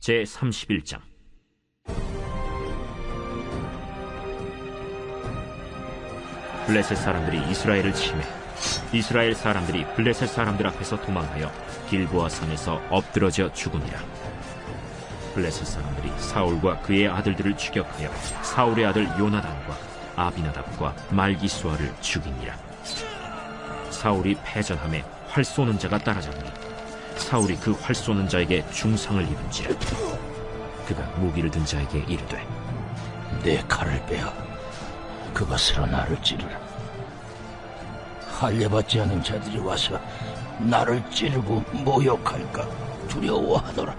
제31장. 블레셋 사람들이 이스라엘을 침해 이스라엘 사람들이 블레셋 사람들 앞에서 도망하여 길보아 산에서 엎드러져 죽으니라. 블레셋 사람들이 사울과 그의 아들들을 추격하여 사울의 아들 요나단과 아비나답과 말기수아를 죽이니라. 사울이 패전함에 활 쏘는 자가 따라잡니 사울이 그 활 쏘는 자에게 중상을 입은지라. 그가 무기를 든 자에게 이르되, 내 칼을 빼어 그것으로 나를 찌르라. 할례받지 않은 자들이 와서 나를 찌르고 모욕할까 두려워하노라.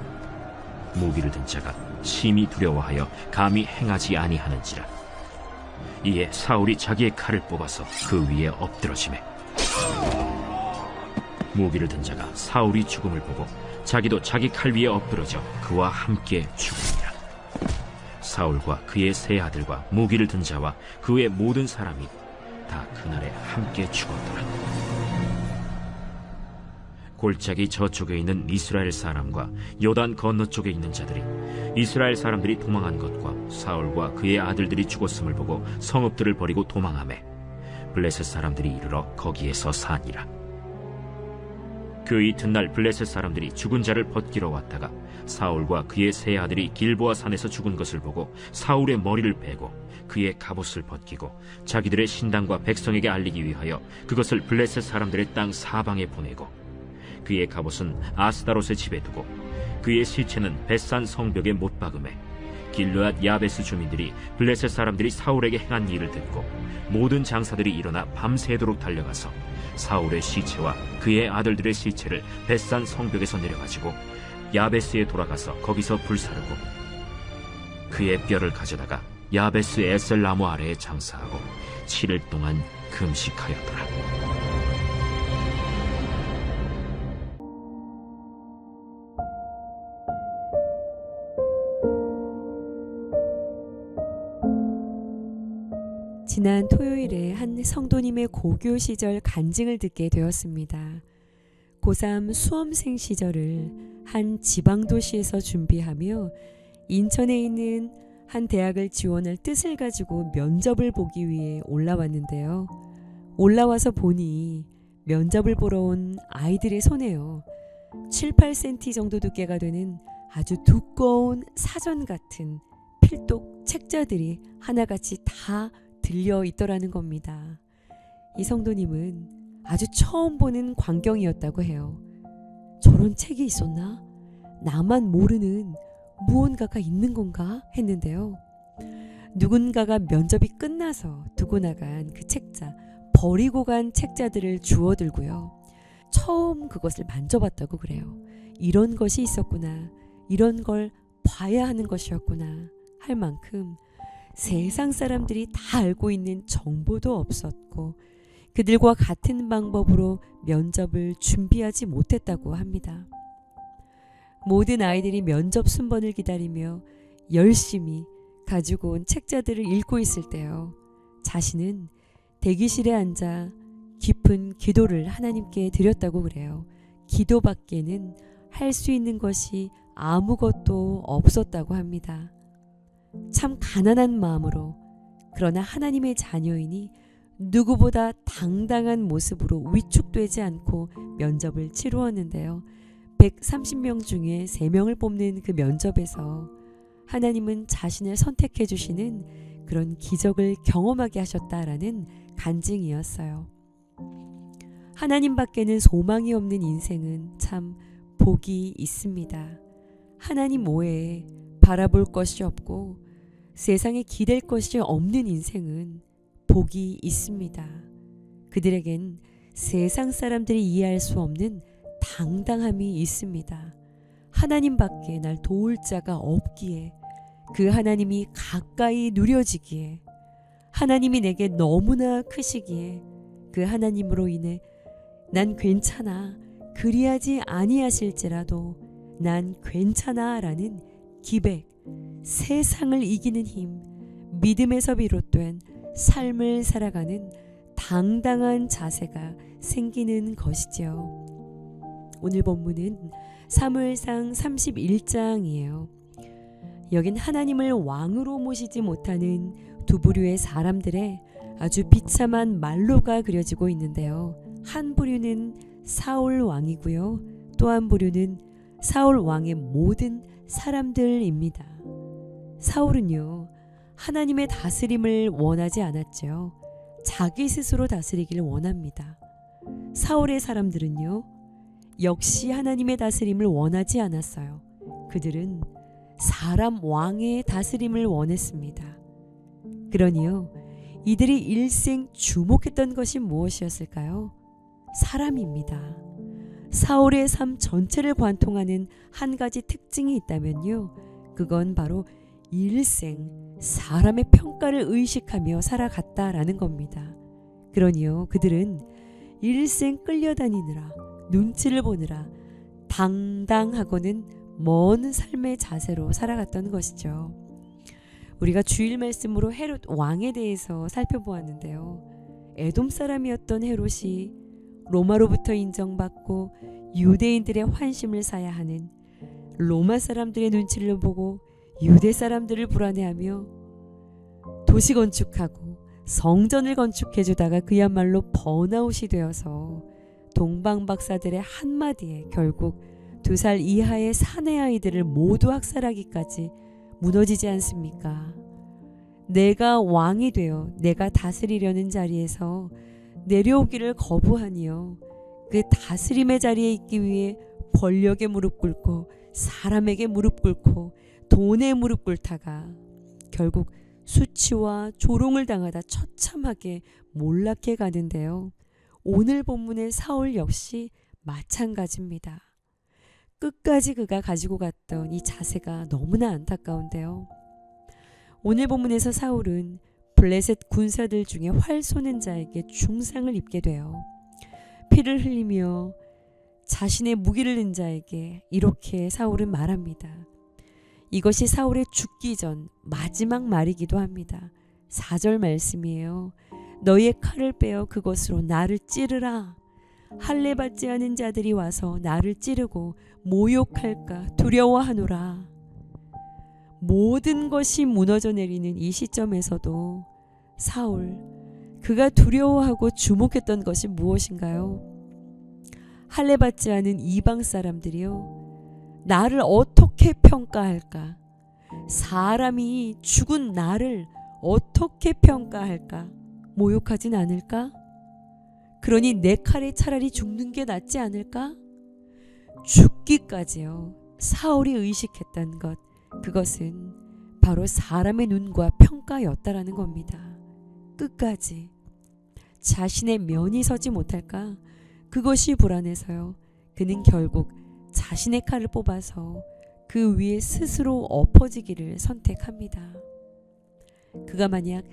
무기를 든 자가 심히 두려워하여 감히 행하지 아니하는지라. 이에 사울이 자기의 칼을 뽑아서 그 위에 엎드러지매 무기를 든 자가 사울이 죽음을 보고 자기도 자기 칼 위에 엎드러져 그와 함께 죽으니라. 사울과 그의 세 아들과 무기를 든 자와 그의 모든 사람이 다 그날에 함께 죽었더라. 골짜기 저쪽에 있는 이스라엘 사람과 요단 건너쪽에 있는 자들이 이스라엘 사람들이 도망한 것과 사울과 그의 아들들이 죽었음을 보고 성읍들을 버리고 도망하매 블레셋 사람들이 이르러 거기에서 사니라. 그 이튿날 블레셋 사람들이 죽은 자를 벗기러 왔다가 사울과 그의 세 아들이 길보아 산에서 죽은 것을 보고 사울의 머리를 베고 그의 갑옷을 벗기고 자기들의 신당과 백성에게 알리기 위하여 그것을 블레셋 사람들의 땅 사방에 보내고 그의 갑옷은 아스다롯의 집에 두고 그의 시체는 벳산 성벽에 못 박음에 길르앗 야베스 주민들이 블레셋 사람들이 사울에게 행한 일을 듣고 모든 장사들이 일어나 밤새도록 달려가서 사울의 시체와 그의 아들들의 시체를 벳산 성벽에서 내려가지고 야베스에 돌아가서 거기서 불사르고 그의 뼈를 가져다가 야베스 에셀 나무 아래에 장사하고 7일 동안 금식하였더라. 지난 토요일에 한 성도님의 고교 시절 간증을 듣게 되었습니다. 고3 수험생 시절을 한 지방도시에서 준비하며 인천에 있는 한 대학을 지원할 뜻을 가지고 면접을 보기 위해 올라왔는데요. 올라와서 보니 면접을 보러 온 아이들의 손에요. 7, 8cm 정도 두께가 되는 아주 두꺼운 사전 같은 필독 책자들이 하나같이 다 들려 있더라는 겁니다. 이 성도님은 아주 처음 보는 광경이었다고 해요. 저런 책이 있었나? 나만 모르는 무언가가 있는 건가? 했는데요. 누군가가 면접이 끝나서 두고 나간 그 책자, 버리고 간 책자들을 주워들고요. 처음 그것을 만져봤다고 그래요. 이런 것이 있었구나. 이런 걸 봐야 하는 것이었구나. 할 만큼 세상 사람들이 다 알고 있는 정보도 없었고 그들과 같은 방법으로 면접을 준비하지 못했다고 합니다. 모든 아이들이 면접 순번을 기다리며 열심히 가지고 온 책자들을 읽고 있을 때요. 자신은 대기실에 앉아 깊은 기도를 하나님께 드렸다고 그래요. 기도밖에는 할 수 있는 것이 아무것도 없었다고 합니다. 참 가난한 마음으로 그러나 하나님의 자녀이니 누구보다 당당한 모습으로 위축되지 않고 면접을 치루었는데요. 130명 중에 3명을 뽑는 그 면접에서 하나님은 자신을 선택해 주시는 그런 기적을 경험하게 하셨다라는 간증이었어요. 하나님 밖에는 소망이 없는 인생은 참 복이 있습니다. 하나님 외에 바라볼 것이 없고 세상에 기댈 것이 없는 인생은 복이 있습니다. 그들에겐 세상 사람들이 이해할 수 없는 당당함이 있습니다. 하나님밖에 날 도울 자가 없기에 그 하나님이 가까이 누려지기에 하나님이 내게 너무나 크시기에 그 하나님으로 인해 난 괜찮아 그리하지 아니하실지라도 난 괜찮아 라는 기백, 세상을 이기는 힘, 믿음에서 비롯된 삶을 살아가는 당당한 자세가 생기는 것이죠. 오늘 본문은 사무엘상 31장이에요. 여긴 하나님을 왕으로 모시지 못하는 두 부류의 사람들의 아주 비참한 말로가 그려지고 있는데요. 한 부류는 사울 왕이고요. 또 한 부류는 사울 왕의 모든 사람들입니다. 사울은요, 하나님의 다스림을 원하지 않았죠. 자기 스스로 다스리기를 원합니다. 사울의 사람들은요, 역시 하나님의 다스림을 원하지 않았어요. 그들은 사람 왕의 다스림을 원했습니다. 그러니요, 이들이 일생 주목했던 것이 무엇이었을까요? 사람입니다. 사울의 삶 전체를 관통하는 한 가지 특징이 있다면요, 그건 바로 일생 사람의 평가를 의식하며 살아갔다라는 겁니다. 그러니요, 그들은 일생 끌려다니느라, 눈치를 보느라 당당하고는 먼 삶의 자세로 살아갔던 것이죠. 우리가 주일 말씀으로 헤롯 왕에 대해서 살펴보았는데요. 에돔 사람이었던 헤롯이 로마로부터 인정받고 유대인들의 환심을 사야 하는, 로마 사람들의 눈치를 보고 유대 사람들을 불안해하며 도시 건축하고 성전을 건축해주다가 그야말로 번아웃이 되어서 동방박사들의 한마디에 결국 2살 이하의 사내 아이들을 모두 학살하기까지 무너지지 않습니까? 내가 왕이 되어 내가 다스리려는 자리에서 내려오기를 거부하니요, 그 다스림의 자리에 있기 위해 권력에 무릎 꿇고 사람에게 무릎 꿇고 돈에 무릎 꿇다가 결국 수치와 조롱을 당하다 처참하게 몰락해 가는데요. 오늘 본문의 사울 역시 마찬가지입니다. 끝까지 그가 가지고 갔던 이 자세가 너무나 안타까운데요. 오늘 본문에서 사울은 블레셋 군사들 중에 활 쏘는 자에게 중상을 입게 돼요. 피를 흘리며 자신의 무기를 든 자에게 이렇게 사울은 말합니다. 이것이 사울의 죽기 전 마지막 말이기도 합니다. 4절 말씀이에요. 너희의 칼을 빼어 그것으로 나를 찌르라. 할례 받지 않은 자들이 와서 나를 찌르고 모욕할까 두려워하노라. 모든 것이 무너져 내리는 이 시점에서도 사울, 그가 두려워하고 주목했던 것이 무엇인가요? 할례 받지 않은 이방 사람들이요, 나를 어떻게 평가할까? 사람이 죽은 나를 어떻게 평가할까? 모욕하진 않을까? 그러니 내 칼에 차라리 죽는 게 낫지 않을까? 죽기까지요, 사울이 의식했던 것, 그것은 바로 사람의 눈과 평가였다라는 겁니다. 끝까지 자신의 면이 서지 못할까? 그것이 불안해서요, 그는 결국 자신의 칼을 뽑아서 그 위에 스스로 엎어지기를 선택합니다. 그가 만약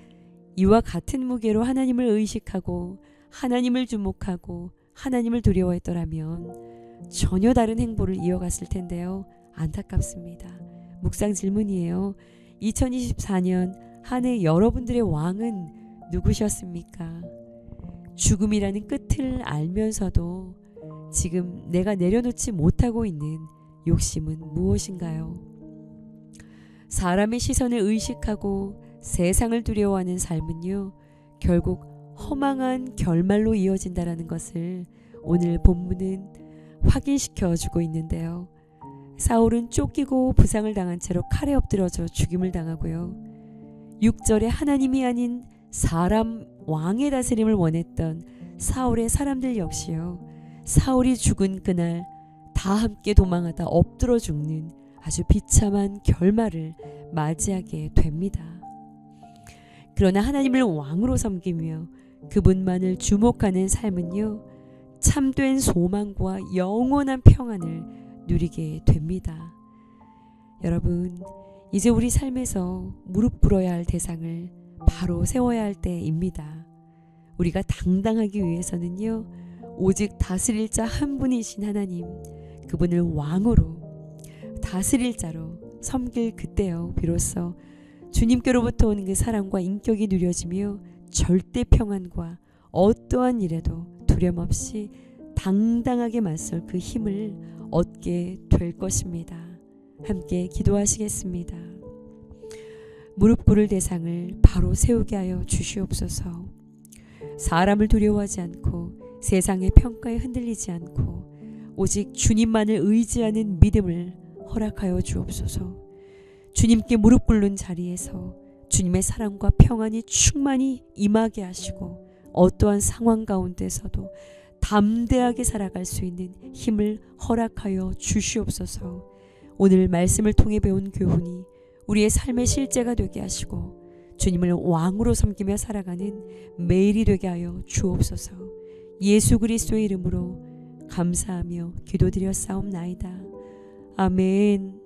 이와 같은 무게로 하나님을 의식하고 하나님을 주목하고 하나님을 두려워했더라면 전혀 다른 행보를 이어갔을 텐데요. 안타깝습니다. 묵상 질문이에요. 2024년 한 해 여러분들의 왕은 누구셨습니까? 죽음이라는 끝을 알면서도 지금 내가 내려놓지 못하고 있는 욕심은 무엇인가요? 사람의 시선을 의식하고 세상을 두려워하는 삶은요, 결국 허망한 결말로 이어진다라는 것을 오늘 본문은 확인시켜 주고 있는데요. 사울은 쫓기고 부상을 당한 채로 칼에 엎드려져 죽임을 당하고요. 6절에 하나님이 아닌 사람 왕의 다스림을 원했던 사울의 사람들 역시요, 사울이 죽은 그날 다 함께 도망하다 엎드러 죽는 아주 비참한 결말을 맞이하게 됩니다. 그러나 하나님을 왕으로 섬기며 그분만을 주목하는 삶은요, 참된 소망과 영원한 평안을 누리게 됩니다. 여러분, 이제 우리 삶에서 무릎 꿇어야 할 대상을 바로 세워야 할 때입니다. 우리가 당당하기 위해서는요, 오직 다스릴 자 한 분이신 하나님, 그분을 왕으로 다스릴 자로 섬길 그때요, 비로소 주님께로부터 오는 그 사랑과 인격이 누려지며 절대 평안과 어떠한 일에도 두려움 없이 당당하게 맞설 그 힘을 얻게 될 것입니다. 함께 기도하시겠습니다. 무릎 꿇을 대상을 바로 세우게 하여 주시옵소서. 사람을 두려워하지 않고 세상의 평가에 흔들리지 않고 오직 주님만을 의지하는 믿음을 허락하여 주옵소서. 주님께 무릎 꿇는 자리에서 주님의 사랑과 평안이 충만히 임하게 하시고 어떠한 상황 가운데서도 담대하게 살아갈 수 있는 힘을 허락하여 주시옵소서. 오늘 말씀을 통해 배운 교훈이 우리의 삶의 실제가 되게 하시고 주님을 왕으로 섬기며 살아가는 매일이 되게 하여 주옵소서. 예수 그리스도의 이름으로 감사하며 기도드렸사옵나이다. 아멘.